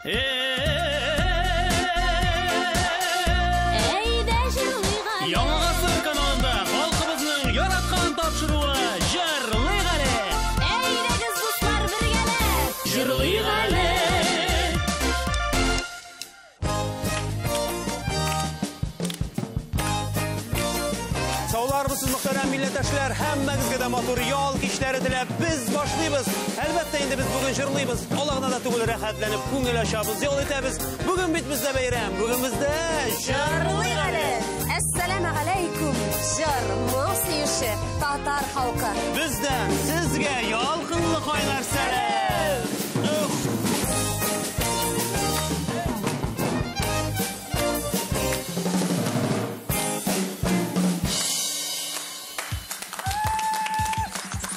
Яңасы каналында халкыбызның яраткан тапшыруы Җырлыйк әле. Әйдәгез дуслар бергәле. Җырлыйк әле. Сауларбыз мөхтәрәм милләттәшләр, һәммәгезгә дә матур ял кичләре теләп без башлыйбыз. Әлбәттә инде без бүген җырлыйбыз. Алагына да түгел рәхәтләнеп күңел ачабыз, ял итәбез. Бүген бит бездә бәйрәм, бүген бездә Җырлыйк әле. Әссәламу алейкум. Җыр сөюче татар халкы. Бездән сезгә ялкынлы кайнар сәлам.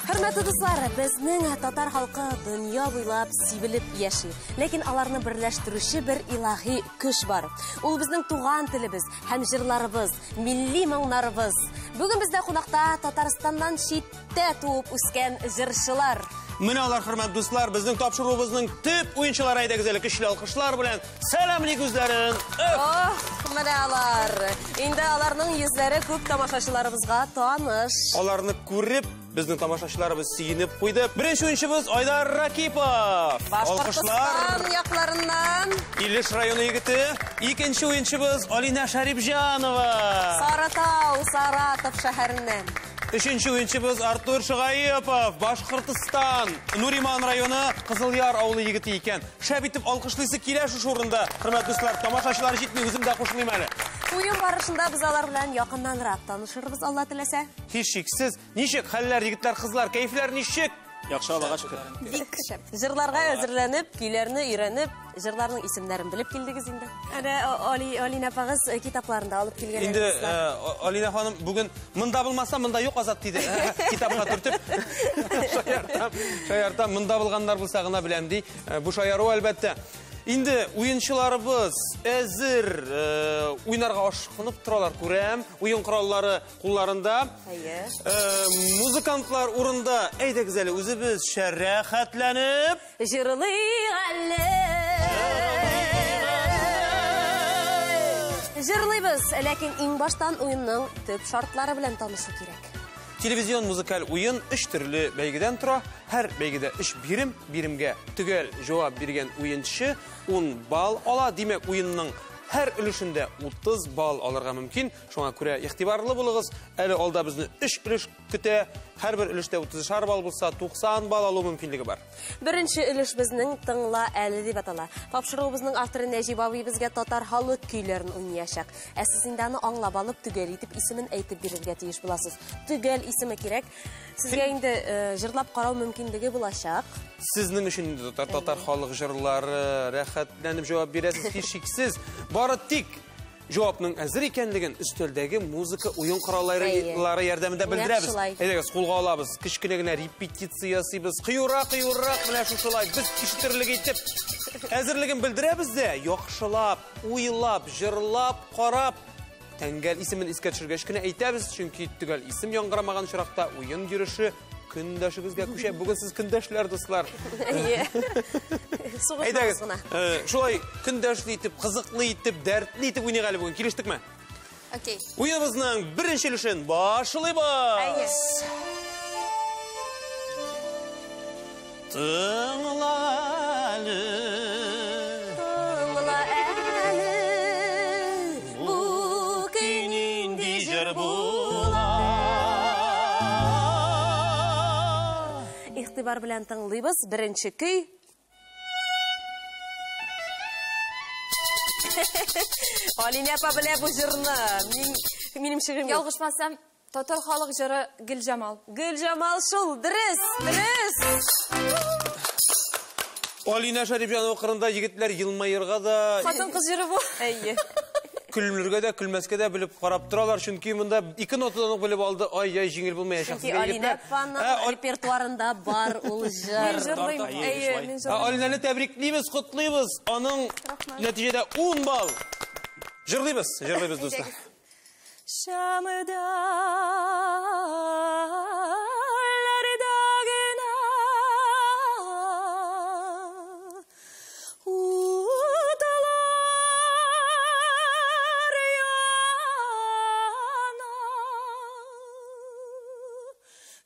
Хөрмәтле дуслар, безнең татар халкы дөнья буйлап сибелеп яши. Ләкин аларны берләштерүче бер илаһи көч бар. Ул безнең туган телебез һәм җырларыбыз, милли моңнарыбыз. Бүген бездә кунакта Татарстаннан читтә туып үскән җырчылар. Менә алар, хөрмәтле дуслар, безнең тапшыруыбызның төп уенчылары, әйдәгез әле көчле алкышлар белән сәламлык үзләрен. Менә алар. Инде аларның йөзләре күп тамашачыларыбызга таныш. Аларны күреп, безнең тамашачыларыбыз сөенеп куйды. Беренче уенчыбыз Айдар Ракипов. Башкортстан якларыннан. Илеш районы егете. Икенче уенчыбыз Алина Шарипҗанова. Саратау, Саратов шәһәреннән. Өченче уенчыбыз Артур Шыгаепов, Башкортстан, Нуриман районы, Кызылъяр авылы егете икән. Шәп итеп алкышлыйсы килә шу урында. Хөрмәтле дуслар, тамашачылар җитми, үзем дә кушылыйм әле. Уен барышында без алар белән якыннанрак танышырбыз, Алла теләсә. Һич шиксез, ничек хәлләр, егетләр, кызлар, кәефләр ничек? Яхшы, Аллага шөкер. Бик шәп. Җырларга әзерләнеп, көйләрне өйрәнеп, җырларның исемнәрен белеп килдегез инде. Алина апагыз китапларында алып килгән. Инде Алина ханым бүген монда булмаса, монда юк Азат диде. Китапка төртеп. Шаяртам, монда булганнар булса гына беләм ди. Бу шаяру әлбәттә. Инде уенчыларыбыз әзер уйнарга ашкынып торалар, күрәм. Уен кораллары кулларында. Музыкантлар урында. Әйдәгез әле үзебез шәрәхәтләнеп Җырлыйк әле. Җырлыйбыз, ләкин иң баштан уенның төп шартлары белән танышу кирәк. Телевизион музыкаль уен 3 төрле бәйгедән тора. Һәр бәйгедә 3 биремгә төгәл җавап биргән уенчы 10 балл ала. Димәк, уенның һәр өлешендә 30 балл алырга мөмкин. Шуңа күрә игътибарлы булыгыз. Әле алда безне 3 өлеш көтә. Һәр бер өлештә 30 балл булса, 90 балл алу мөмкинлеге бар. Беренче өлеш безнең тыңла әле дип атала. Тапшыруыбызның авторы Нәҗип абый безгә татар халык көйләрен уйнаячак. Ә сез инде аны аңлап алып, төгәл итеп исемен әйтеп бирергә тиеш буласыз. Төгәл исеме кирәк. Сезгә инде җырлап карау мөмкинлеге булачак. Сезнең өчен инде татар халык җырлары рәхәтләнеп җавап бирәсез, һич шиксез. Бары тик җавапның әзер икәнлеген өстәлдәге музыка уен кораллары ярдәмендә белдерәбез. Әйдәгез, кулга алабыз. Кичкенә генә репетиция ясыйбыз. Кыюрак менә шушылай без кичтерлек итеп әзерлеген белдерәбез дә, яхшылап, уйлап, җырлап, карап, тәңгәл исемен искә төшергәч кенә әйтәбез, чөнки төгәл исем яңгырамаган чиракта уен йөреше көндәшегезгә күчә. Бүген сез көндәшләр, дуслар. Әйдәгез, шулай көндәшле итеп, кызыклы итеп, дәртле итеп уйныйк әле бүген. Килештекме? Окей. Уеныбызның беренче өлешен башлыйбыз. Тыңла әле. Тыңла әле. Бу Кин инде җыр була. Игътибар белән тыңлыйбыз. Беренче көй. Алина апа белә бу җырны. Минем шигырем. Ялгышмасам, татар халык җыры Гөлҗамал. Гөлҗамал шул, дөрес. Алина Шарипҗанова кырында егетләр елмаерга да, Хатын-кыз җыры бу. Әйе. Көлмләргә дә, көлмәскә дә белеп карап торалар, чөнки монда 2 нотадан ук белеп алды. Ай, җиңел булмаячак. Алина апаның репертуарында бар ул җыр. Алинаны тәбриклибез, котлыйбыз. Аның нәтиҗәдә 10 балл. Җырлыйбыз, дуслар. Шамыда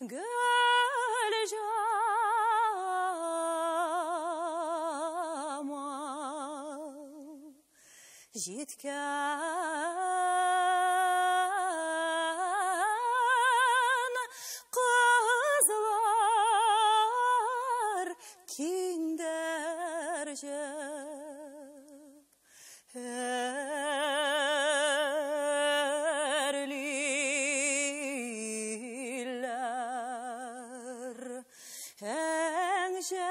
gül jamal jitken kızlar kinderce erliler ence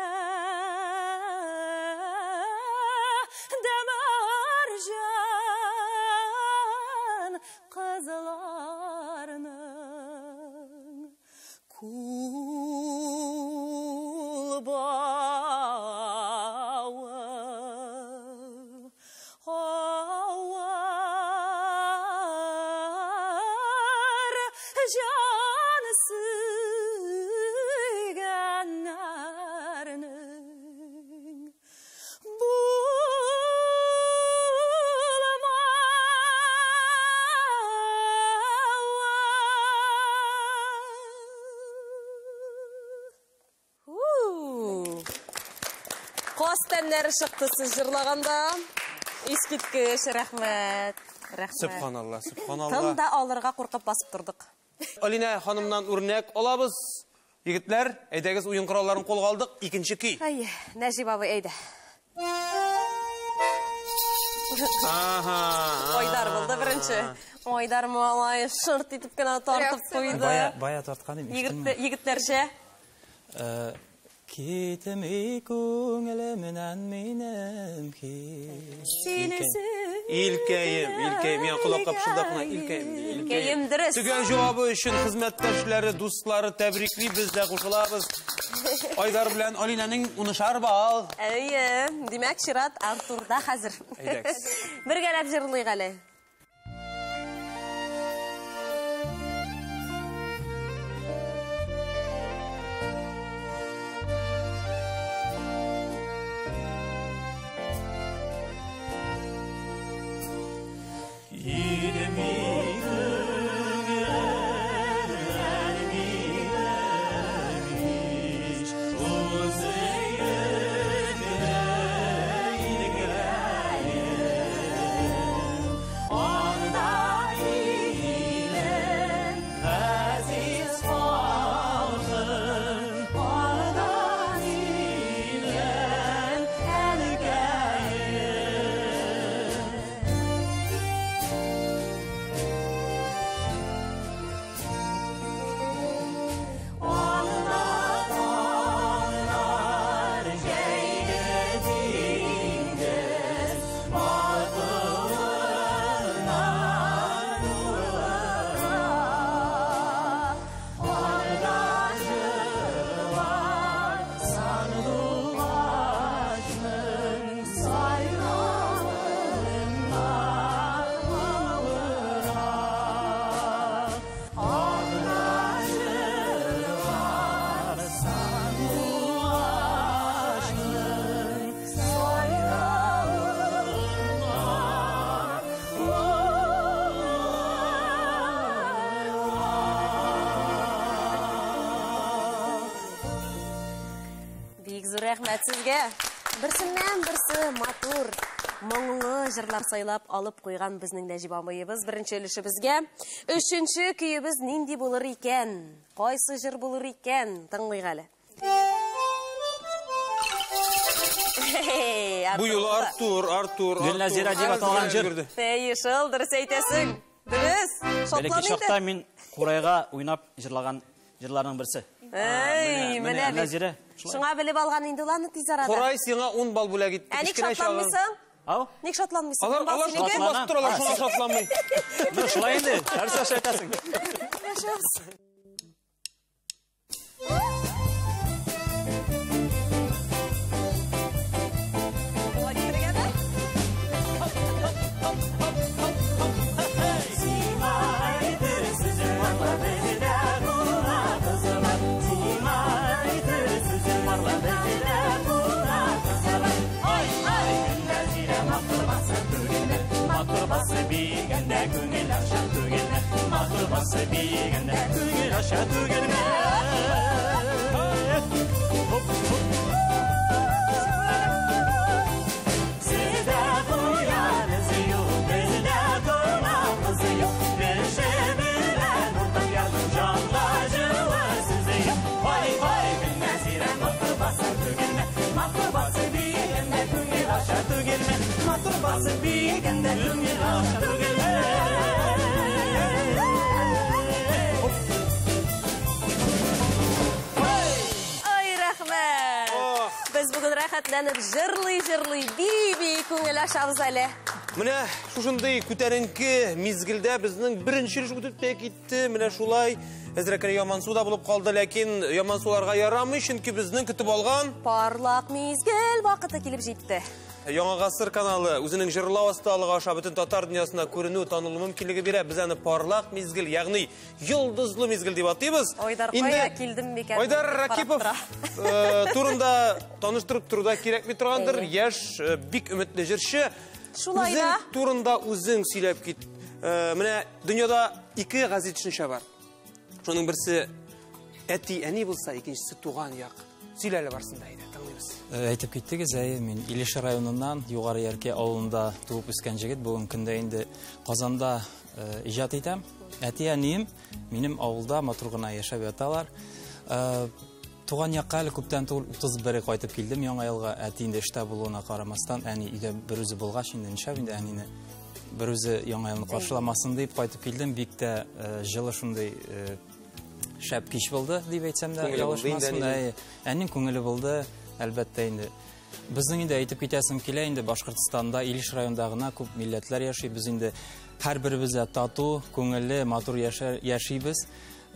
demercan kızlarının kul bağı ovar can sügenlerinin Kostenleri çıktı siz jırlaganda. İskitkiş, rahmet. Subhanallah, subhanallah. Tım da alırga korkup basıp durduk. Alina hanımdan örnek olabız. Yigitler, edegiz oyun kurallarını kolga aldık. İkinci ki. Ay, Necip abi eydi. Oydar buldu birinci. Oydar mualay şırt etip gana tartıp koydu. Baya tartkan imiş. Yigitlerce. Kitimi көңілімнен менім İlkeyim. Yani kulakka pışıldapına ilkeyim. İlkeyim dürüst. Tügen cevabı için hizmetteşleri, dostları tebrikli biz de koşulabız. Aydar bilen Alina'nın unuşar bağ. Eye, demek Şirat Artur'da hazır. Bir gelip jırlıyıq әлі. Рәхмәт сезгә. Берсеннән берсе матур, моңлы җырлар сайлап алып куйган безнең Нәҗип абыебыз беренче өлешебезгә. Өченче көебез нинди булыр икән? Кайсы җыр булыр икән? Тыңлыйк әле. Bu yıl Artur. Gülnazira дип аталган җыр. Фәйшел, дөрес әйтәсең. Дөрес. Бәлки чакта мин Курайга уйнап җырлаган җырларның берсе. Эй, менә Назира. Шуңа белеп алган инде уларны тиз арада. Курай сиңа 10 бал бүләк итте. Ник шатланмыйсың? Ау? Ник шатланмыйсың? Алар шатланып торалар, шуңа шатланмый. Ну, шулай инде. Нәрсә шайтасың? Matır bası бигәндә күңел аша түгелме, матур басы бигәндә күңел аша түгелме. Сездә буян эзе юк, бездә томан кызы юк, кеше белән уртак язым җанга җылы сүзе юк. Вай Гөлнәзирә, матур басы түгелме, матур басы бигәндә күңел аша түгелме, матур басы бигәндә күңел аша түгелме. Biz bugün rәхәтләнеп җырлый биби күңел ашабыз әле. Менә шушындый күтәренке мизгелдә безнең беренче эш үтеп тә китте. Менә шулай әзрәкәй яман суда булып калды, ләкин яман суларга ярамый, чөнки безнең көтеп алган Парлак мизгел вакыты килеп җитте. Яңа гасыр каналы үзенең җырлау асталыгы аша бөтен татар дөньясына күренү, танылу мөмкинлеге бирә. Без аны парлак мизгел, ягъни йолдызлы мизгел дип атыйбыз. Айдар кая килдем микән? Айдар Ракипов турында таныштырып туруда кирәкми торгандыр. Яшь, бик үмитле җырчы. Шулай да. Үзең турында үзең сөйләп кит. Менә дөньяда ике гәзит төшенчә бар. Шуның берсе әти, әни булса, икенчесе туган як. Сөйләле барсында иде, тыңлыйбыз. Әйтеп киттегез, мен Илеш районыннан Югары Ярке авылында туып үскән җегет, бүген көндә инде Казанда иҗат итәм. Әти-әнием минем авылда матур гына яшәп яталар. Туган якка әле күптән түгел 31 кайтып килдем. Яңа елга әти инде эштә булуына карамастан, әни өйдә бер үзе булгач инде нишләп инде әнине бер үзе яңа елны каршыламасын дип кайтып килдем. Бик тә җылы шундый шәп кич булды дип әйтсәм дә ялгышмасын. Әннең күңеле булды, әлбәттә инде. Безнең инде әйтеп китәсем килә, инде Башкортстанда Илеш районында гына күп милләтләр яши. Без инде һәрберебез тату, күңелле, матур яшибез.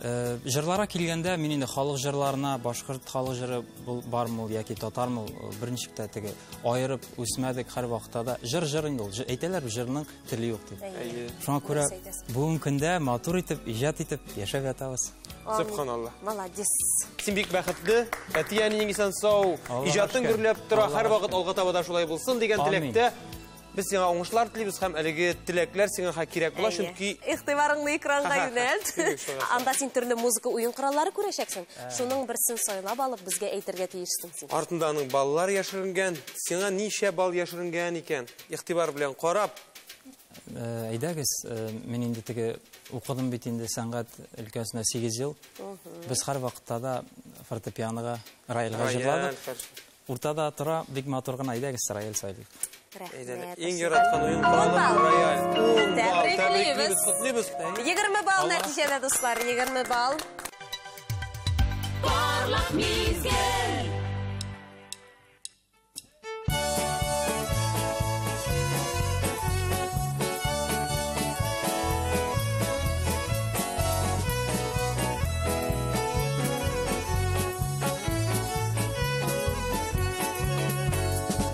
Җырларга килгәндә мин инде халык җырларына, башкорт халык җыры бармы яки татармы беренчектә теге аерып үсмәдек һәр вакытта да. Җыр инде ул. Әйтәләр, җырның теле юк дип. Шуңа күрә бүген көндә матур итеп, иҗат итеп яшәп ятабыз. Субханалла. Молодец. Син бик бәхетле, әти-әниең исән сау, иҗатың гөрләп тора, һәр вакыт алга таба да шулай булсын дигән теләктә. Biz сиңа уңышлар телибез һәм әлеге теләкләр сиңа кирәк була, чөнки игътибарыңны экранга юнәлт. Анда син төрле музыка уен кораллары күрәчәксең. Шуның берсен сайлап алып безгә әйтергә тиешсең син. Артында аның баллар яшеренгән, сиңа ничә бал яшеренгән икән? Игътибар белән карап. Әйдәгез, мин инде теге укыдым бит инде сәнгать өлкәсенә 8 ел. Без һәр вакытта да фортепианога, рояльга җырладык. Уртада тора бик матур гына әйдәгез рояль сайлыйк. Иң яраткан уен рояль. Тәбриклибез. 20 балл нәтиҗәдә дуслар, 20 балл. Парлак мизгел.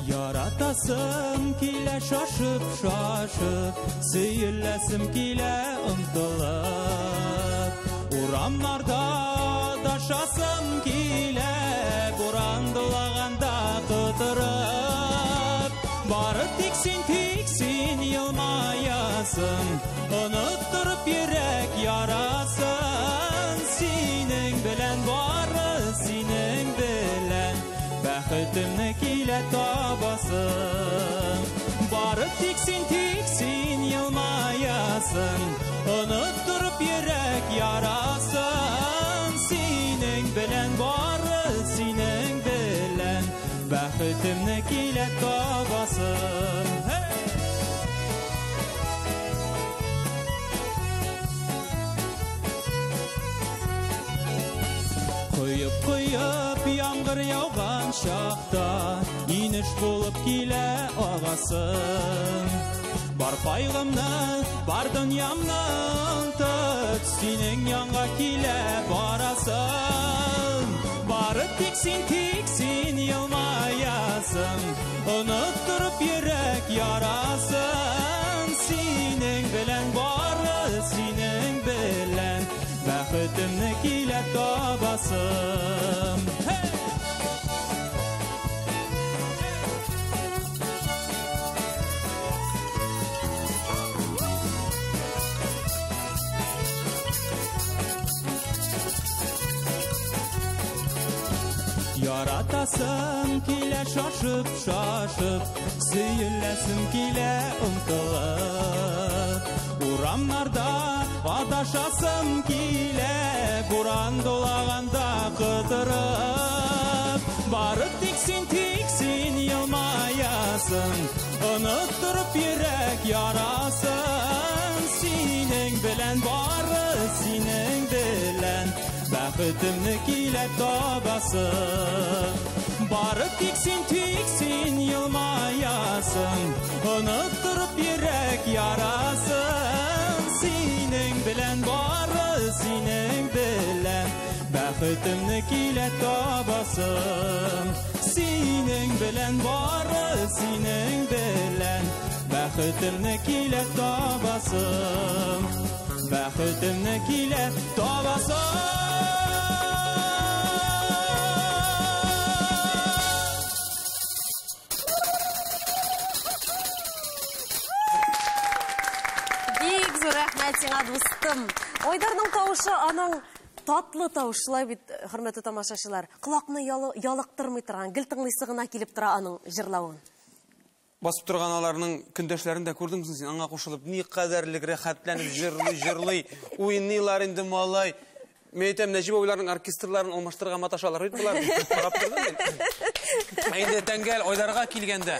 Яратасым килә шашып, сөйләсем килә ынтылып. Урамнарда дашасым килә, буран дулаганда тутырып. Бары тик син елмаясың, оныттырып йөрәк ярасын. Синең белән бары, синең белән бәхетемне килә табасың. Бары тик син елмаясың, оныттырып йөрәк ярасын. Синең белән бары, синең белән бәхетемне килә табасың. Куйып яңгыр яуган чакта, инеш булып килә агасың. Бар кайгымны, бар дөньямны онтып, синең янга килә барасың. Бары тик син елмаясың, оныттырып йөрәк ярасын. Синең белән бары, синең белән бәхетемне килә табасым. Яратасым килә шашып, сөйләсем килә омтылып. Урамнарда адашасым килә, буран долаганда кытырып. Бары тик син елмаясың, оныттырып йөрәк ярасын. Синең белән бары синең белән, бәхетемне килә табасың. Бары тик син елмаясың, оныттырып йөрәк ярасын. Синең белән бары синең белән, бәхетемне килә табасың. Синең белән бары синең белән, бәхетемне килә табасың. Бәхетемне килә табасың. Бик зур рәхмәт сиңа, дустым. Айдарның тавышы аның татлы тавышлы бит, хөрмәтле тамашачылар. Колакны ялыктырмый торган, гел тыңлыйсы гына килеп тора аның җырлавын. Басып торган аларның көндәшләрен дә күрдеңме син? Аңа кушылып ни кадәрлек рәхәтләнеп җырлый, уйныйлар инде малай. Мен әйтәм, Нәҗип абыйларның оркестрларын алмаштырырга маташалар бит булар. Карап тордым мин. Инде Тәңгәл Айдарга килгәндә,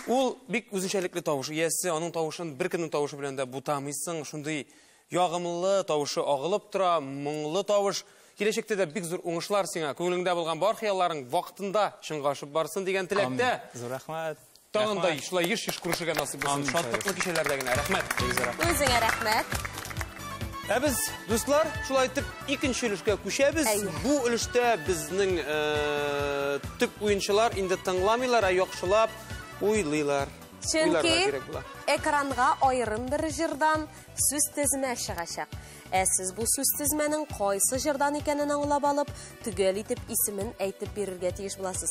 ул бик үзенчәлекле тавыш. Ясе аның тавышын бер көннең тавышы белән дә бутамыйсың. Шундый ягымлы тавышы агылып тора, моңлы тавыш. Киләчәктә дә бик зур уңышлар сиңа, күңелеңдә булган бар хыялларың вакытында чынга ашып барсын дигән теләктә. Зур рәхмәт. Тагында шулай еш күрешергә насыйп булсын. Шатлыклы кичәләрдә генә. Рәхмәт. Үзеңә рәхмәт. Ә без, дуслар, шулай итеп икенче өлешкә күчәбез. Бу өлештә безнең төп уенчылар инде тыңламыйлар, яхшылап уйлыйлар. Чөнки экранга аерым бер җырдан сүз тезмә чыгачак. Ә сез бу сүз тезмәнең кайсы җырдан икәнен аңлап алып, төгәл итеп исемен әйтеп бирергә тиеш буласыз.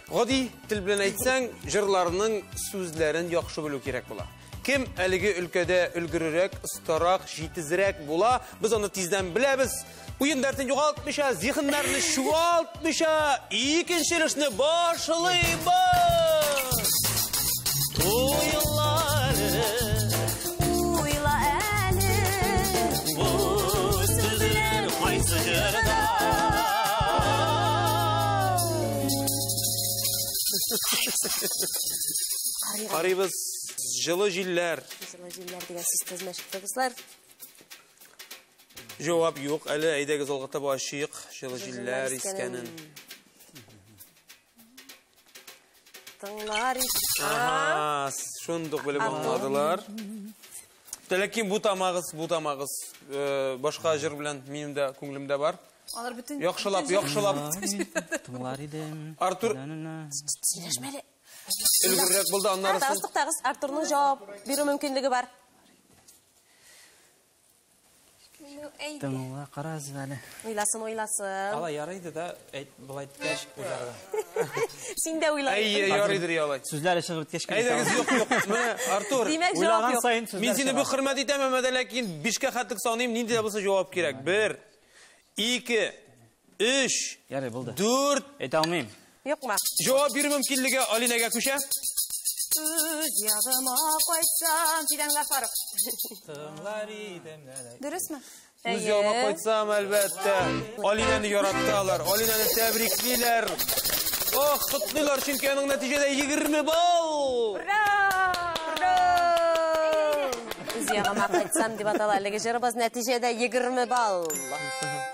Гади тел белән әйтсәң, җырларның сүзләрен яхшы белү кирәк була. Кем әлеге өлкәдә өлгерерәк, остарак, җитезрәк була, без аны тиздән беләбез. Уен дәртен югалтмыйча, зиһеннәрне чуалтмыйча, икенче өлешне башлыйбыз. Уйла әле, Бу сүзләр кайсы җырда? Карыйбыз, җылы җилләр. Җылы җилләр дигән сүз тезмә чыкты, дуслар. Җавап юк, әле әйдәгез алга таба ачыйк. Җылы җилләр искәнен. Тыңлар Шундук белеп аңладылар. Ләкин бу тамагыз, башка җыр белән минем дә күңелемдә бар. Алар бүтән Яхшылап. Тыңлар идем. Артур сөйләшмәле. өлгеррәк булды, аннарысын. Тагыз, Артурның җавап бирү мөмкинлеге бар. Тыңла, карагыз әле. Уйласын. Ала ярайды да, булай иткәч уйларга. Син дә уйла. Ярыйдыр ялай. Сүзләре чыгып биткәч Әйдәгез, юк. Менә Артур. Димәк, җавап юк. Мин сине бик хөрмәт итәм, әмма ләкин 5-кә хәтлек саныйм, нинди дә булса җавап кирәк. 1, 2, 3, Ярый, булды. 4. Әйтә алмыйм. Юкма. Җавап бирү мөмкинлеге Алинәгә күчә. Үз ягыма кайтсам, тидәнгә фарык. Тыңлар идем. Дөресме? Үз ягыма кайтсам, әлбәттә. Алинәне яраттылар, Алинәне тәбриклиләр. Ох, котлыйлар, чөнки аның нәтиҗәдә 20 балл. Ура! Үз ягыма кайтсам дип атала әлеге җырыбыз, нәтиҗәдә 20 балл. Tığlar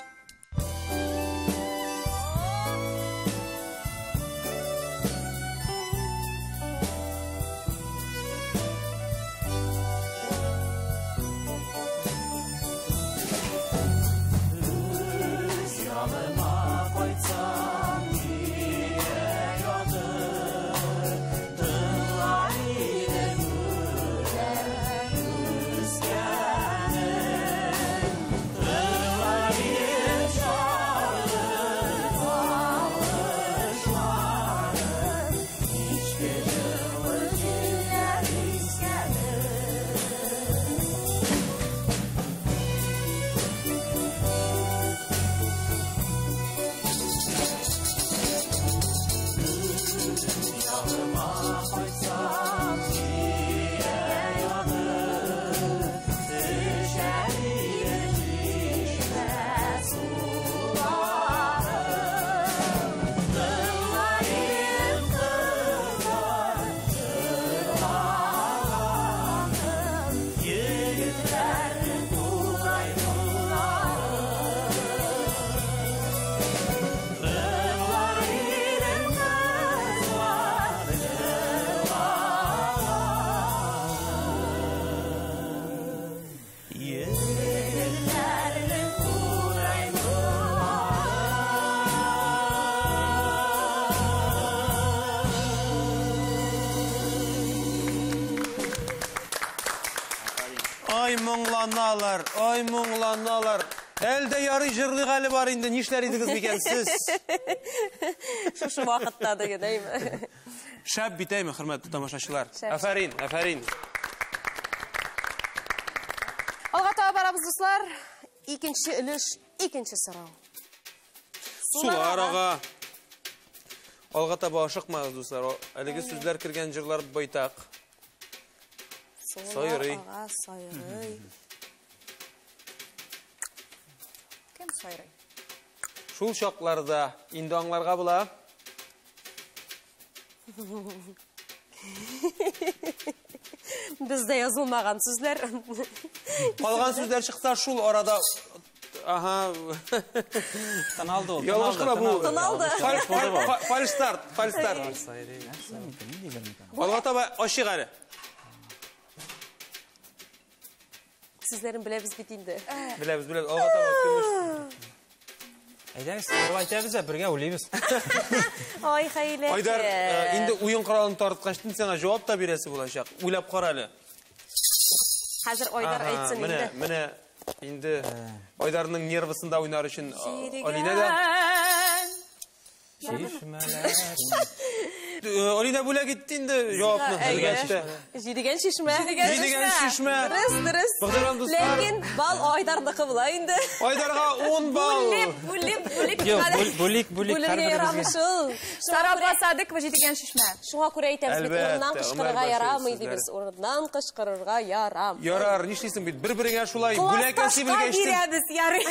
Ай моңланалар, ай моңланалар. Әлде ярый жырлык әле бар инде, нишләр идегез микән сез? Шушы вакытта да генәме? Шәп бит әйме, хөрмәтле тамашачылар. Шәп. Афәрин, афәрин. Алга таба барабыз дуслар. Икенче өлеш, икенче сорау. Сулар ага. Алга таба ашыкмагыз дуслар. Әлеге сүзләр кергән җырлар байтак. Сайрый. Ага, сайрый. Кем сайрый? Шул чакларда инде аңларга була. Бездә язылмаган сүзләр. Калган сүзләр чыкса шул арада ага. Таналды ул. Ялгышкыла бу. Таналды. Фальстарт. Алга таба ашык әле. Сүзләрен беләбез бит инде. Беләбез. Алга таба көмеш. Әйдәгез, әйтәбез, бергә уйлыйбыз. Ай, хәйлә. Айдар, инде уен коралын тарткачтын сиңа җавап та бирәсе булачак. Уйлап кара әле. Хәзер Айдар әйтсен инде. Менә инде Айдарның нервысында уйнар өчен Алина да. Алина бүләк итте инде җавапны. Әлбәттә. Җидегән шишмә. Җидегән шишмә. Дөрес. Багдырган дуслар. Ләкин бал Айдарныкы була инде. Айдарга 10 балл. Бүлеп. Бүлик Бүлергә һәрберебезгә. ярамышыл. Сарапа садык və җидегән шишмә. Шуңа күрә әйтәбез бит, Әлбәттә, урыннан кычкырырга Омар ярамый Башир дибез. Урыннан кычкырырга ярам. Ярар, нишлисең бит? Бер-береңә шулай бүләкәси белгәчтен. бирәбез, ярый.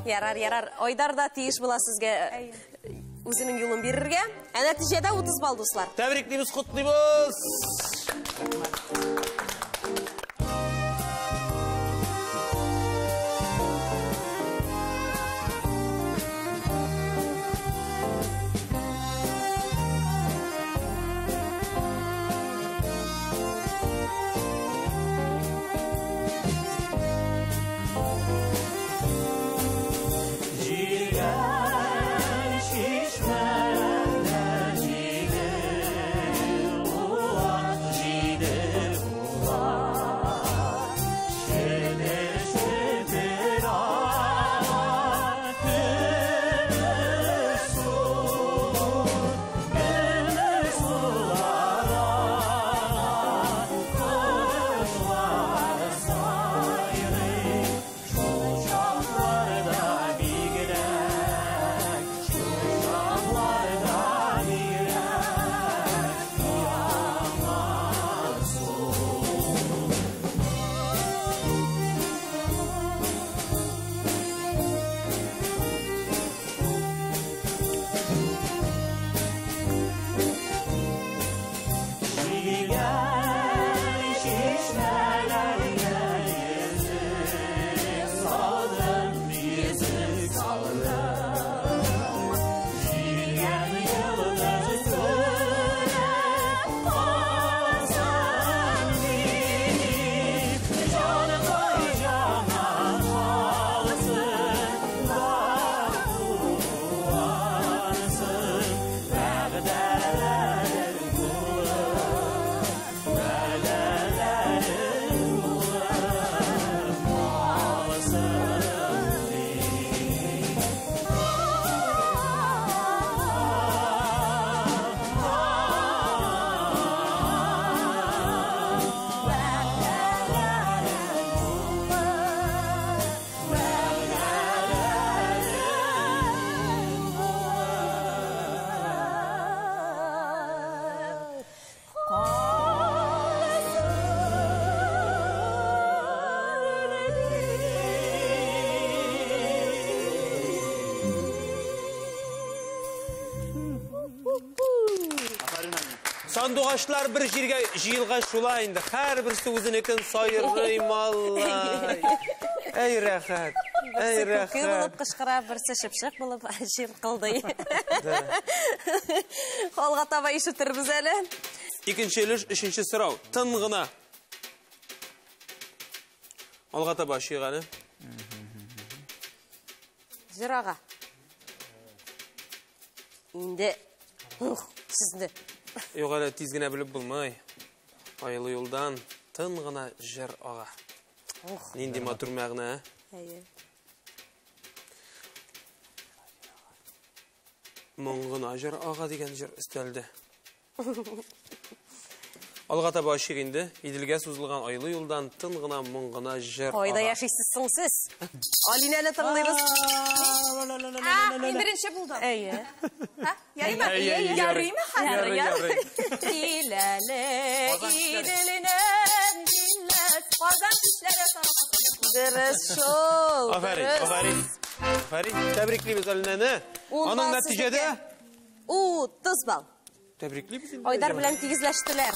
Ярар. Айдар да тиеш була сезгә үзенең юлын бирергә. Ә нәтиҗәдә 30 балл дуслар. Тәбриклибез, котлыйбыз. Сандугачлар бер җиргә җыелгач шулай инде. Һәрберсе үзенекен сайрый маллай. Әй рәхәт. Әй Күке булып рәхәт. кычкыра, берсе шыпшык булып җир кылдый. Алга таба ишетербез әле. Икенче өлеш, өченче сорау. Тын гына. Алга таба ашыйк әле. Җырага. Инде сезне Юк әле тиз генә белеп булмай. Айлы юлдан. Тын гына жыр ага. Нинди матур мәгънә. Моңгына жыр ага дигән жыр өстәлде. Алга таба ашык инде. Иделгә сузылган айлы юлдан тын гына моңгына жыр ага. Кайда яшисез соң сез? Алинаны тыңлыйбыз. Мин беренче булдым. Әйе. Ярыймы? Ярыймы? Ярый. Диләле иделенән дилләс Казан кешеләре тарафы. дөрес шул. Афәрин. Тәбриклибез Алинаны. Аның нәтиҗәдә 30 балл. тәбриклибез инде. Айдар белән тигезләштеләр.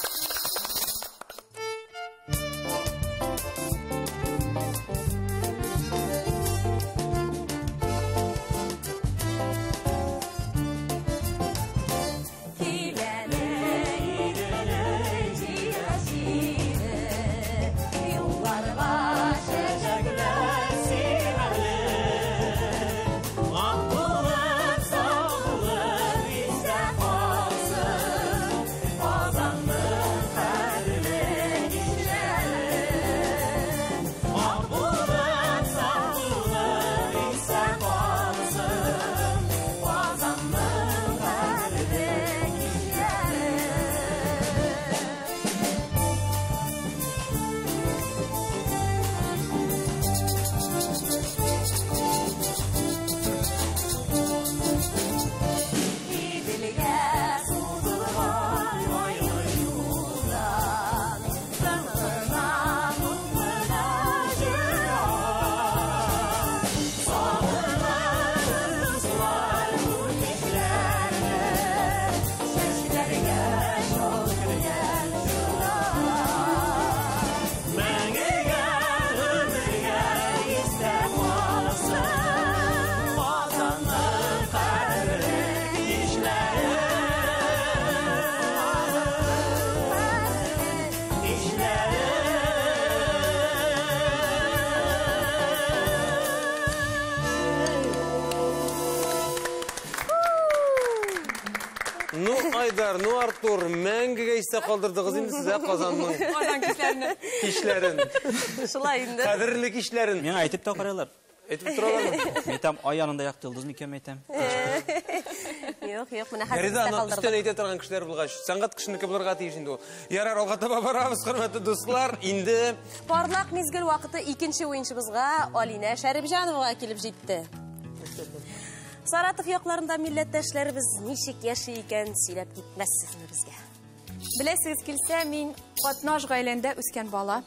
Айдар, Артур, мәңгегә истә калдырдыгыз инде сезгә Казанның Казан кишләрен. Шулай инде. Кадерле кишләрен. Мен әйтеп тә карыйлар. Әйтеп торалармы? Әйтәм, ай янында якты йолдыз микән әйтәм. Юк, менә Фәрида, хәзер аны калдырдык. өстен әйтә торган кешеләр булгач, сәнгать кешенеке булырга тиеш инде ул. Ярар, алга таба барабыз, хөрмәтле дуслар. Инде Парлак мизгел вакыты икенче уенчыбызга Алина Шәрипҗановага килеп җитте. Саратов якларында милләттәшләребез ничек яши икән сөйләп китмәссезме безгә? Беләсегез килсә, мин Катнаш гаиләсендә үскән бала.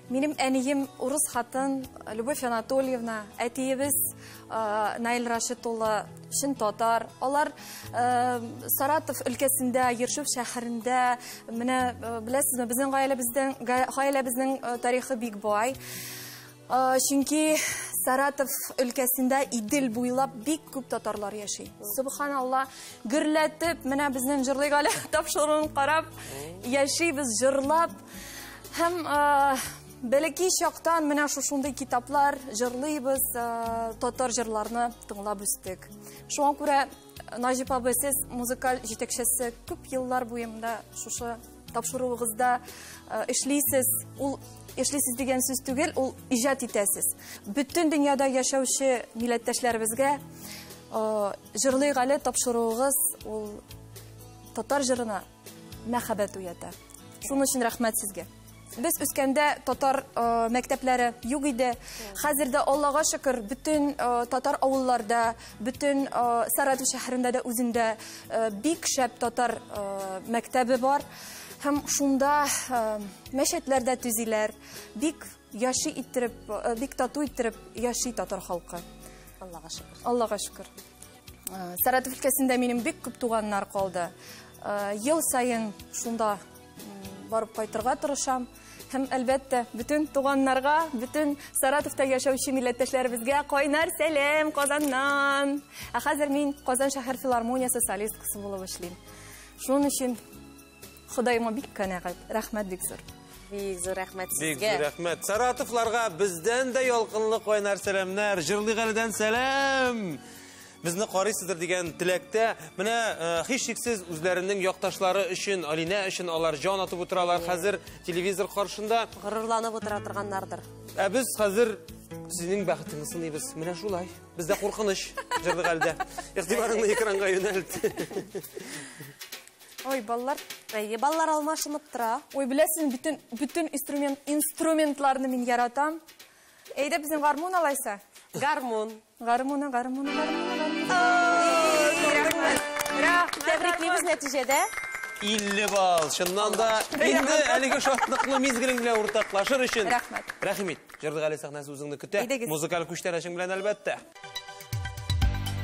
Минем әнием урыс хатын Любовь Анатольевна, әтиебез Наил Рашид улы шин татар. Алар Саратов өлкәсендә, Ершов шәһәрендә, менә беләсезме, безнең гаиләбезнең тарихы бик бай. Чөнки Саратов өлкәсендә Идел буйлап бик күп татарлар яши. Субханалла, гөрләтеп, менә безнең җырлый галә тапшыруын карап, яшибез җырлап. Һәм бәлки чактан менә шушындый китаплар җырлыйбыз, татар җырларны тыңлап үстек. Шуңа күрә Наҗип абый, сез музыкаль җитәкчесе, күп еллар буенда шушы тапшыруыгызда эшлисез. Ул эшлисез дигән сүз түгел, ул иҗат итәсез. Бүтән дөньяда яшәүче милләттәшләребезгә җырлый галә тапшыруыгыз ул татар җырына мәхәббәт уята. Шуның өчен рәхмәт сезгә. Без үскәндә татар мәктәпләре юк иде. Хәзердә Аллага шөкер, бүтән татар авылларда, бүтән Саратов шәһәрендә дә үзендә бик шәп татар мәктәбе бар. Һәм шунда мәчетләрдә төзиләр, бик яши иттереп, бик тату иттереп яши татар халкы. Аллага шөкер. Аллага шөкер. Саратов өлкәсендә минем бик күп туганнар калды. Ел сайын шунда барып кайтырга тырышам. Һәм әлбәттә, бүтән туганнарга, бүтән Саратовта яшәүче милләттәшләребезгә кайнар сәлам Казаннан. Хәзер мин Казан шәһәр филармониясе солисткасы булып эшлим. Шуның өчен Худайыма бик канәгать. Рәхмәт бик зур. Бик зур рәхмәт бик сезгә. зур рәхмәт. Саратовларга бездән дә ялкынлы кайнар сәламнар, җырлый галәдән сәлам. Безне карыйсыздыр дигән теләктә, менә һичшиксез үзләренең якташлары өчен, Алина өчен алар җан атып утыралар хәзер телевизор каршында. Горурланып утыра торганнардыр. Ә без хәзер сезнең бәхетеңез сынайбыз. Менә шулай. Бездә куркыныч җырлык әлдә. Игътибарыңны экранга юнәлт. Ой, баллар. Баллар алмашынып тора. Ой, беләсең, bütün инструментларны мин яратам. Әйдә безнең гармун алайса. Гармун. Гармуна. Тәбриклибез нәтиҗәдә. 50 балл. Шуннан да инде әлеге шатлыклы мизгелең белән уртаклашыр өчен. Рәхмәт. Рәхимит. Җырлык әле сәхнәсе үзеңне көтә. Идегез. Музыкаль күчтәнәшең белән әлбәттә.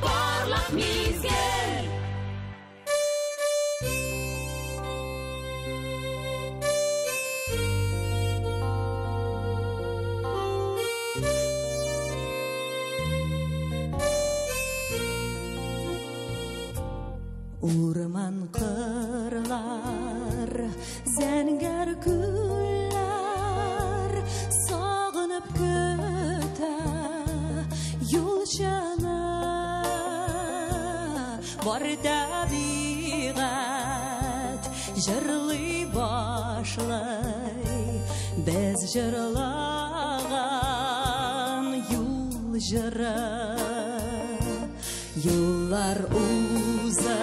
Барлык мизгел Урман кырлар, зәңгәр күлләр, сагынып көтә юлчаны. Бар табигать җырлый башлый, без җырлаган юл җыры. Yıllar uzap,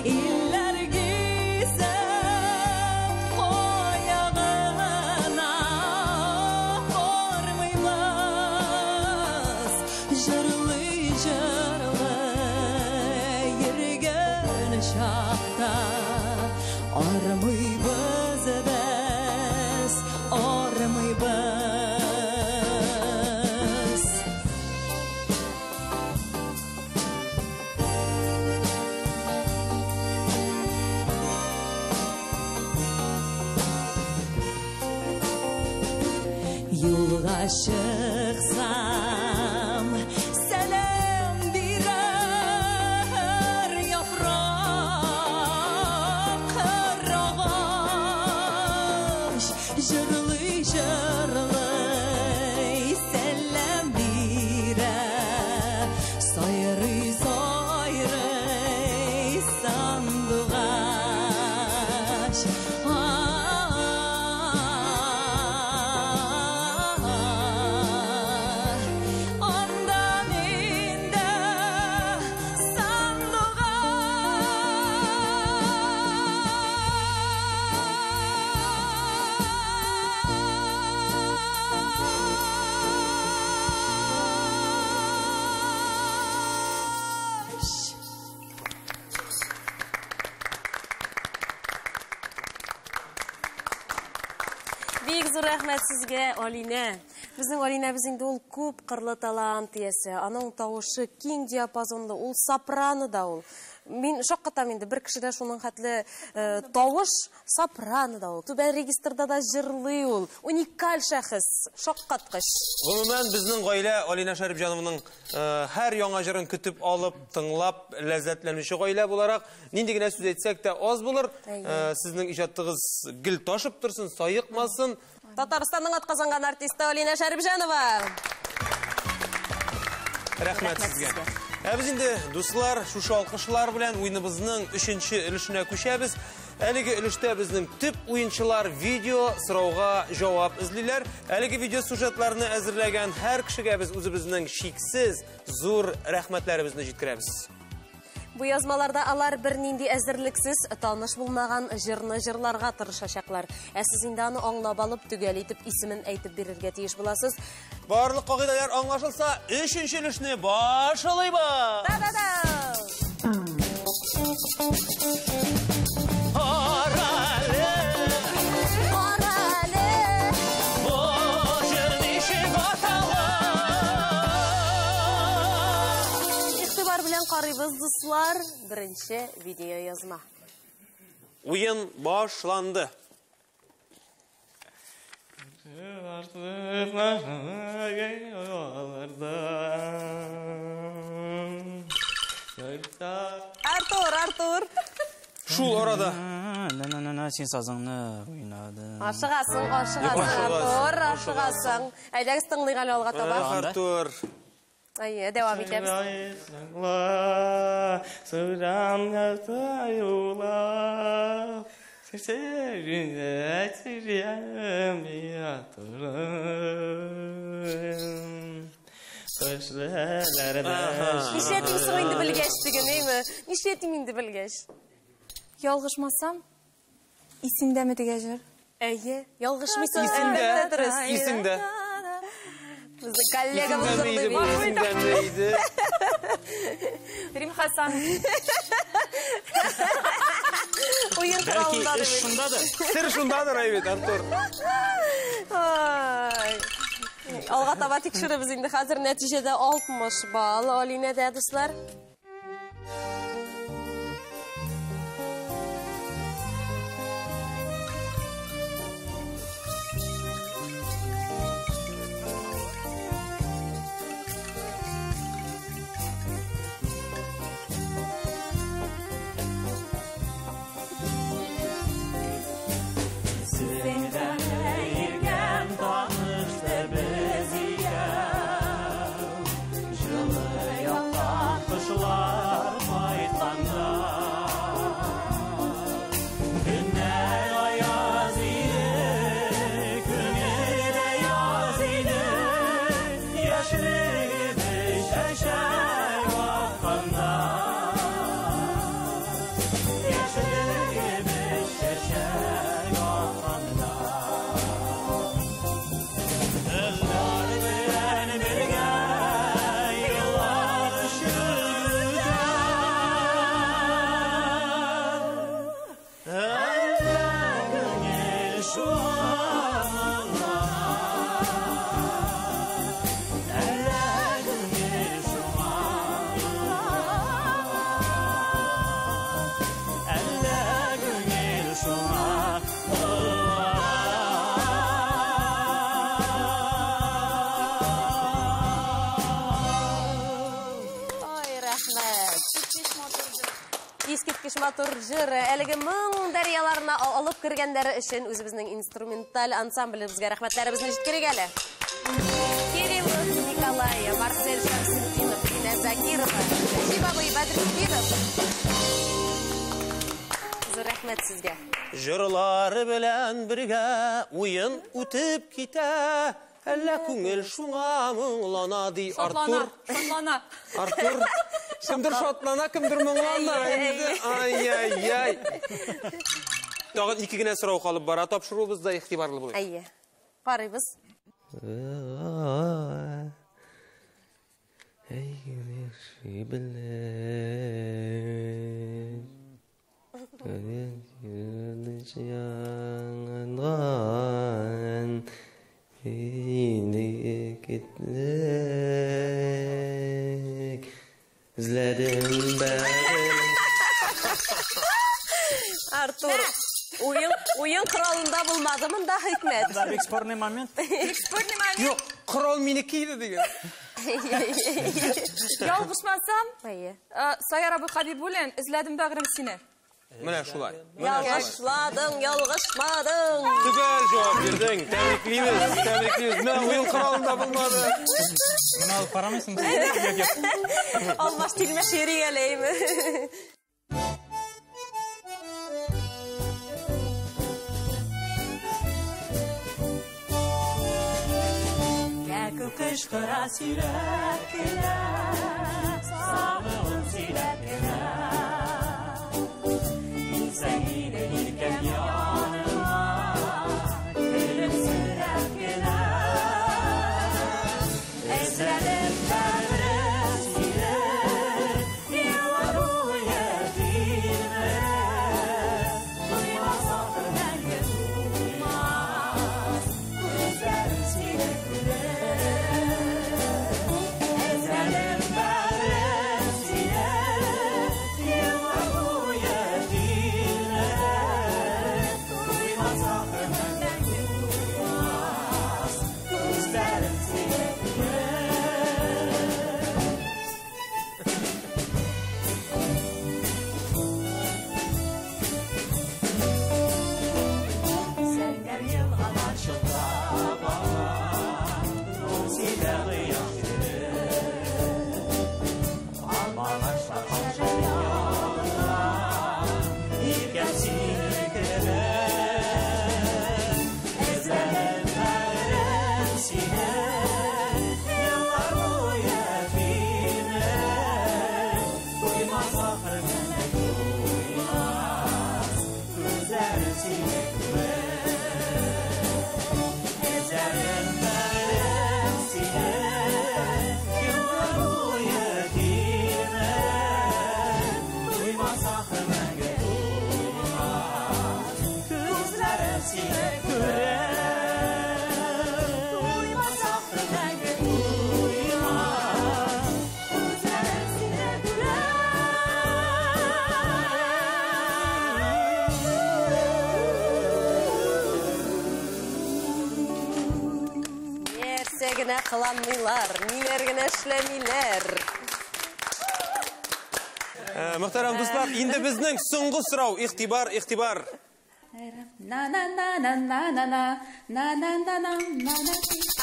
iller gizep, koyağına varmıymaz. Jırlı yürgen şakta, armıybız biz, armıybız. Yolga çıksam selam birer yaprak kırağaç jırlı selam birer sayrı sandıgaç. Бик зур рәхмәт сезгә, Алина. Безнең Алина инде ул күп кырлы талант иясе. Аның тавышы киң диапазонлы, ул сопрано да ул. Мин шаккатам инде бер кешедә шуның хәтле тавыш сопрано да ул. Түбән регистрда да җырлый ул. Уникаль шәхес, шаккаткыч. Гомумән безнең гаилә Алина Шәрифҗановның һәр яңа җырын көтеп алып, тыңлап, ләззәтләнүче гаилә буларак, нинди генә сүз әйтсәк тә аз булыр. Сезнең иҗатыгыз гел ташып торсын, саекмасын. Татарстанның атказанган артисты Алина Шәрифҗанова. Рәхмәт сезгә. Без инде, дуслар, шушы алкышлар белән уйныбызның 3нче өлешенә күчәбез. Әлеге өлештә безнең төп уенчылар видео сорауга җавап эзлиләр. Әлеге видео сюжетларны әзерләгән һәр кешегә без үзебезнең шиксез зур рәхмәтләребезне җиткерәбез. Бу язмаларда алар бер нинди әзерлексез, таныш булмаган җырны җырларга тырышачаклар. Ә сез инде аны аңлап алып, төгәл итеп исемен әйтеп бирергә тиеш буласыз. Барлык кагыйдәләр аңлашылса, 3нче өлешне башлыйбыз. Карыйбыз, дуслар, беренче видео язма. Уен башланды. Артур. Шул арада. Сен сазыңны уйнадың. Ашыгасың, Артур, ашыгасың. Әйдәгез тыңлыйк әле алга таба. Артур. Ayy, devam etemiz. Sıram yatayula Seslerine tiriyem yatırım Kışlılarda Nişetim indi bilgeç digin, eymi? Nişetim indi bilgeç. Yalgışmasam, isinde mi digecir? Ayy, yalgışmıysan İsimde, isimde. Bizi kollega İsimden miydi? Rim Hasan. Oyun kralından Belki iş şundadır. Sır şundadır, evet, Artur. Alğa taba tekşirimiz indi. Hazır neticede 60 bal. Ali ne dedisler? Искиткіш матур жыры, әлігі мұң дәрияlarına алып кіргендері үшін өзіміздің инструментал ансамблімізге рахмәтләрімізді жеткерек әлі. Кириллов, Николай, Марсель Шамсудинов, Дина Закирова, Жибабы Бәдірдинов. Зор рахмәт сізге. Жырлары белән бергә уен үтеп китә. Әллә күңел шуңа мұңлана ди Артур. Шотлана. Артур. Кімдір шотлана, кімдір мұңлана. Ай-яй-яй. Тағын 2 генә сұрау қалып бара, тапшыруыбыз да ихтибарлы болайық. Әйе. Қарайбыз. Ey güneşi bilir yanından yine gitmek izledim ben. Artur, oyun kralında bulmadımın da hikmet. Да, экспортный момент. Yok, kral minikiydi деген. Yalgışmasam, Әйе. Sayar Abu Habibulin, izledim bağrım seni. Менә шулай. Ялгышладың, ялгышмадың. Түгел жауап бердің. Тәбриклейміз. Менә ойын құралында булмады. Bunu alıp baramıyorsun. Алмаш тилмеш ери әлейме. Kışkıra sürek gele, sağlığım sürek gele. İnseniyle ilken yanıma, gülüm sürek gele. Ezrelim devresine, yıllar uyedilme. Duymaz akıl herkes duymaz, gözlerim sürek gele. sine göre Uymasak da belki uyma Güzel sine göre Nersegine kılanmıylar, nilergine işlemiler. Muhtaram dostlar, indi bizning so'nggi so'rov, ixtibar. Na na na na na na na na na na na na na.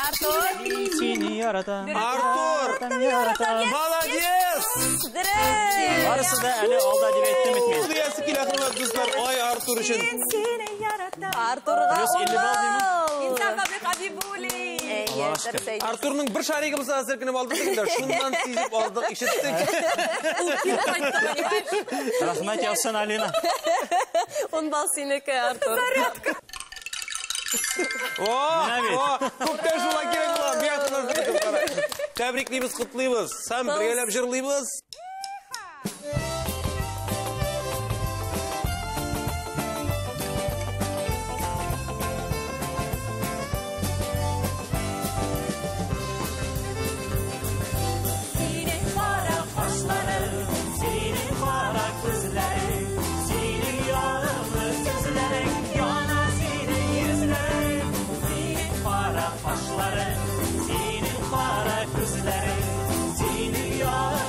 Artur, Seni yaratan. Artur, молодец! direkt. Barısı da eli oldu deb ettim etmeyin. Duyası kila hurmat dostlar, oy Artur için. Seni yarattım. Arturga 150 bal deymi? İnsan Habibuli. Arturning bir sharigi bo'lsa sirkinib oldik, shundan sezib oldik, eshitdik. Rahmat yozsan Alina. 10 bal seniki Artur. Ko'pdan shunga kerak bo'ladi. Buyatlar. Tabriklaymiz, qutlaymiz. Sam birgalab jurlaymiz. Senin kara kaşların, senin kara gözlerin, senin yağlı sözlerin, yana senin yüzlerin. Senin kara kaşların, senin kara gözlerin, senin yağlı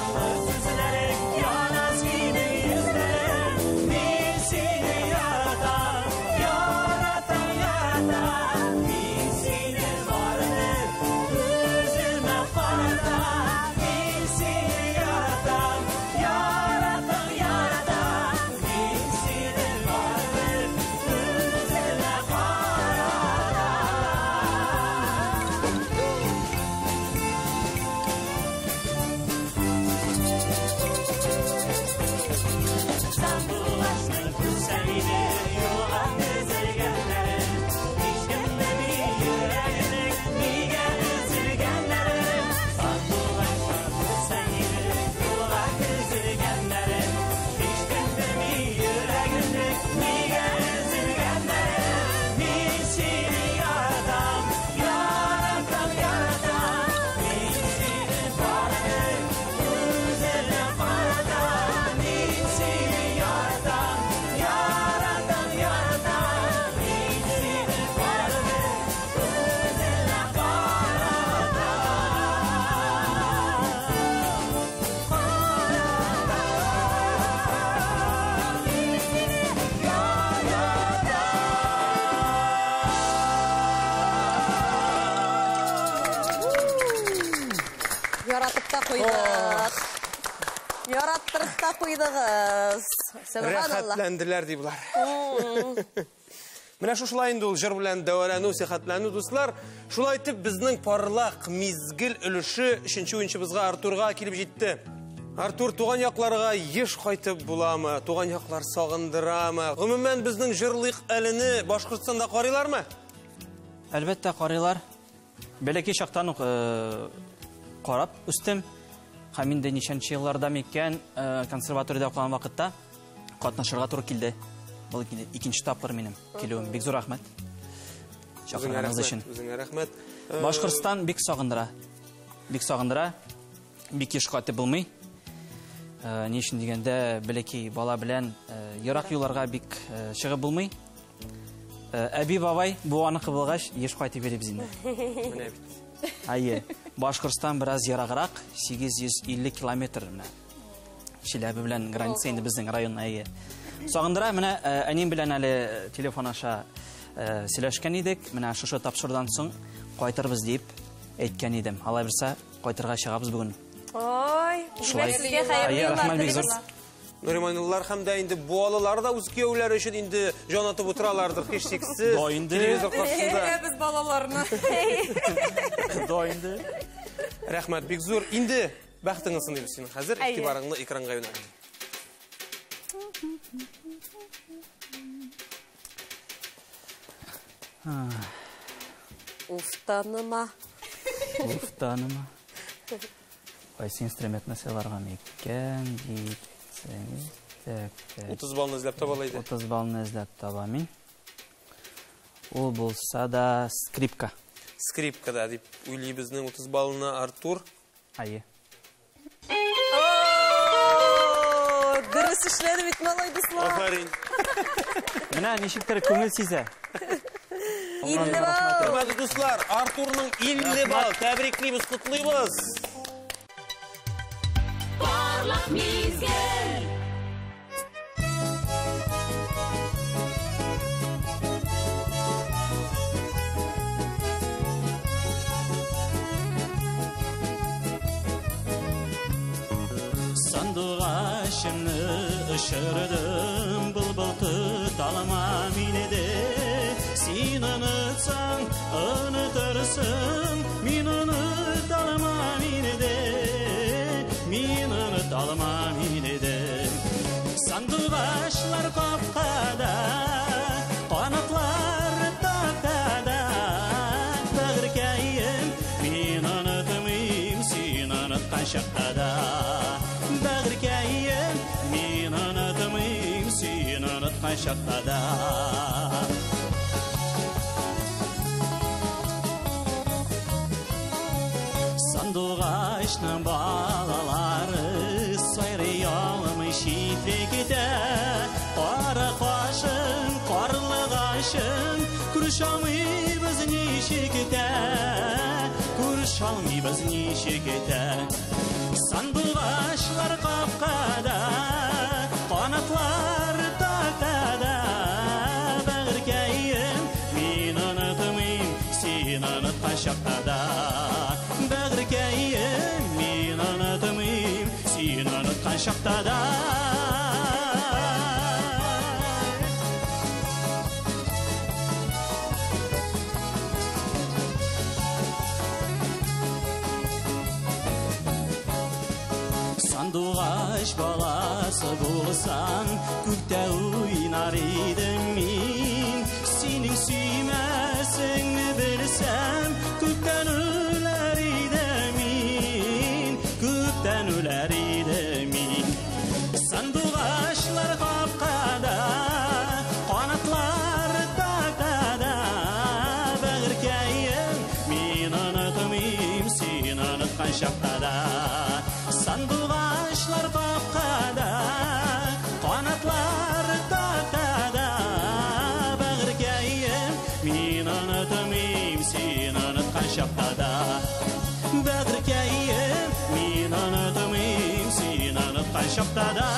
sözlerin, yana senin yüzlerin. Ben seni yaratan, yaratan. Ben seni varlık, gözüme karatan. Ben seni yaratan. Ben seni varlık, gözüme Sen bulaştın güzeline, yola üzülgenlere. Hiç kimde bir yüreğine, niye üzülgenlere. Sen bulaştın güzeline, yola üzülgenlere. Hiç kimde bir yüreğine, niye üzülgenlere. Ben seni yaratan. Ben seni varlık, gözüne karatan. Ben seni yaratan. Ben seni varlık, gözüne Yaratıp da koyduk. Yarattırıp da koyduk. Subhanallah. Rəxətlendiler deyiblər. Менә шулай инде ул җыр белән дәвалану, сихәтләнү дуслар. Шулай итеп безнең парлак мизгел өлеше 3нче уенчыбызга Артурга килеп җитте. Артур туган якларга еш кайтып буламы? Туган яклар сагындырамы? Гомумән безнең җырлык әлене Башкортстанда карыйлармы? Әлбәттә карыйлар. Бәләкәй чактан ук карап үстем. Һәм инде ничәнче елларда микән консерваториядә укыган вакытта катнашырга туры килде. Бұл икенче тапкыр минем килүем. Бик зур рәхмәт. Чакырганыгыз өчен. Үзеңә рәхмәт. Башкортстан бик сагындыра. Бик сагындыра. Бик еш каты булмый. Ни өчен дигәндә, бәләкәй бала белән ерак юлларга бик чыгып булмый. Әби бабай бу аны кыбылгач еш кайтып биреп зинде. Менә бит. Айе, Башкортстан бераз яраграк, 850 километр менә. Чиләбе белән граница инде безнең район айе. Сагындыра, менә әнем белән әле телефон аша сөйләшкән идек. Менә шушы тапшырдан соң кайтырбыз дип әйткән идем. Алай булса, кайтырга чыгабыз бүген. Ой, Шулай. сезгә хәерле Айе, рәхмәт бик зур. Нуриманлылар һәм дә инде буалылар да үз кияүләре өчен инде җан атып утыралардыр, һичшиксез. Да, инде. Телевизор каршысында. Без балаларны. Да инде. Рәхмәт бик зур. Инде бәхтеңне сынайбыз синең. Хәзер Әйе. игътибарыңны экранга юнәл. Уфтаныма. Уфтаныма. Кайсы инструментны сайларга микән дисәң? Так. 30 балны эзләп таба алайды. 30 балны эзләп табам мин. Ул булса да скрипка. Скрипкада дип уйлыйбызның 30 баллына Артур. Айы. Дөрес эшләде бит малай дуслар. Афарин. Менә ничектер күңел сизә. 50 балл. Хөрмәтле дуслар, Артурның 50 балл. Тәбриклибез, котлыйбыз. Барлык мизгел Сандуғашымны ұшырдым, бұлбұл тұталма мені де. Сен ұнытсаң, ұнытырсың, мен ұныталма мені де. Мен ұныталма мені де. Сандуғашлар қапқада, қанатлар тақтада. Бәғіркәйім, мен ұнытмайым, сен ұнытқан шақтада. Бәғіркәйім, мен ұнытмайым, сен ұнытқан шақтада. Сандуғашның балалары сайрый алмай шитлегіде. Қара қашын, қарлығашын, күріш алмай біз нешекеде. Күріш алмай біз нешекеде. Сандуғашлар қапқада, қанатлар тақтада. Бәғіркәйім, мен ұнытмайым, сен ұнытқан шақтада. Бәғіркәйім, мен ұнытмайым, сен ұнытқан шақтада. Сандуғаш баласы болсам, көкте ойнар едім мен. Сенің сүймәсіңді білсәм, көктен өлер едім мен. Көктен өлер едім мен. Сандуғашлар қапқада, қанатлар тақтада. Бәғіркәйім, мен ұнытмайым, сен ұнытқан шақтада. Сандуғашлар қапқада, қанатлар тақтада. Бәғіркәйім, мен ұнытмайым, сен ұнытқан шақтада. Бәғіркәйім, мен ұнытмайым, сен ұнытқан шақтада.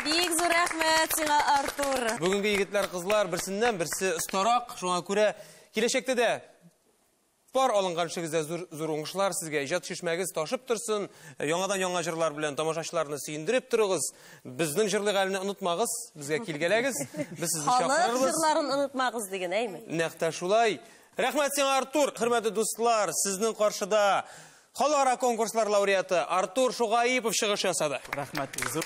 Бик зур рәхмәт сиңа, Артур. Бүгінгі егетлер қызлар бірсіннен бірсі ұстарақ. Шуңа күрә келешекте де бар алынған шегізде зур оңышлар сізге ижат шешмәгіз ташып тұрсын. Яңадан яңа жырлар білен тамашашыларыны сүйіндіріп тұрығыз. Біздің жырлық әліні ұнытмағыз, бізге келгеләгіз. Біз сізді Халық шақырырбыз. жырларын ұнытмағыз деген, әйме? Нәқті шулай. Рәхмәт сиңа, Артур. Хөрмәтле дуслар, сіздің қаршыда халықара конкурслар лауреаты Артур Шуғайипов шығыш жасады. Рахмат, зур.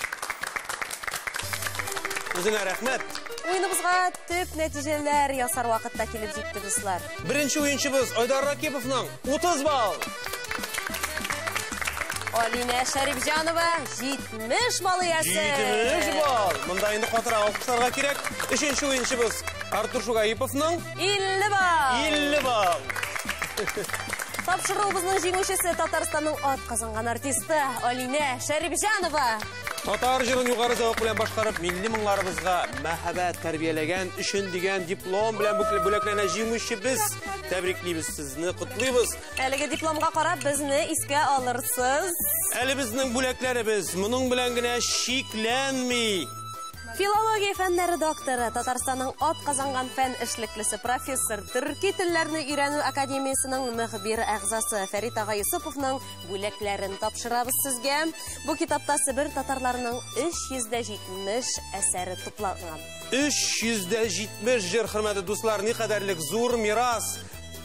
Үзіңә рәхмәт. Ойыныбызға төп нәтижелер ясар вақытта келіп жетті дуслар. Бірінші ойыншыбыз Айдар Ракиповның 30 балл. Алина Шәрипжанова 70 балл иясы. 70 балл. Мұнда енді қатыра алқыштарға керек. Үшінші ойыншыбыз Артур Шуғайиповның 50 балл. 50 балл. Тапшыруыбызның жеңушесі Татарстанның атқазанған артисті Алина Шәрипжанова. Татар жырын юғары зауық білен башқарып, милли мұңларымызға мәхәбәт тәрбиелеген, үшін деген диплом білен бүләкләнә жеңуші біз. Тәбриклейбіз сізні, құтлайбыз. Әлігі дипломға қарап бізні іске алырсыз. Әлі біздің бүләкләрі біз, мұның білен генә шикләнмей. Филология фәннәре докторы, Татарстанның атқазанған фән эшлеклесе профессор, Төрки телләрне өйрәнү академиясының мөхбир әгъзасы Фәрит Ага Юсуповның бүләкләрен тапшырабыз сезгә. Бу китапта Себер татарларының 370 әсәре тупланган. 370 жыр, хөрмәтле дуслар, ни кадәрлек зур мирас.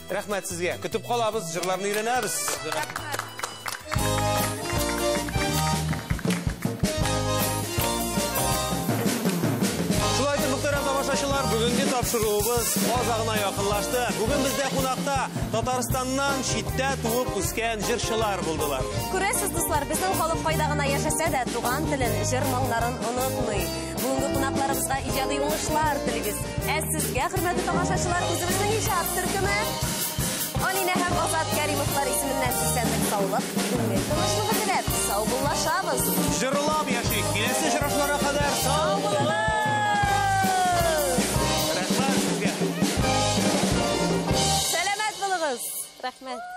Рәхмәт сезгә. Көтеп калабыз, җырларны өйрәнәбез. Шулай да мөхтәрәм тамашачылар, бүгенге тапшыруыбыз азагына якынлашты. Бүген бездә кунакта Татарстаннан читтә туып үскән җырчылар булдылар. Күрәсез, дуслар, безнең халык кайда гына яшәсә дә, туган телен, җыр-моңнарын онытмый. Бүгенге кунакларыбызга иҗади уңышлар телибез. Ә сезгә, хөрмәтле тамашачылар, үзебезнең иҗат төркеме Алина һәм Азат Кәримовлар исеменнән исәнлек саулык, күңел тынычлыгы теләп, сау булашабыз. Җырлап яшик, киләсе җырларга кадәр сау булыгыз. Рәхмәт сезгә. Сәламәт булыгыз. Рәхмәт.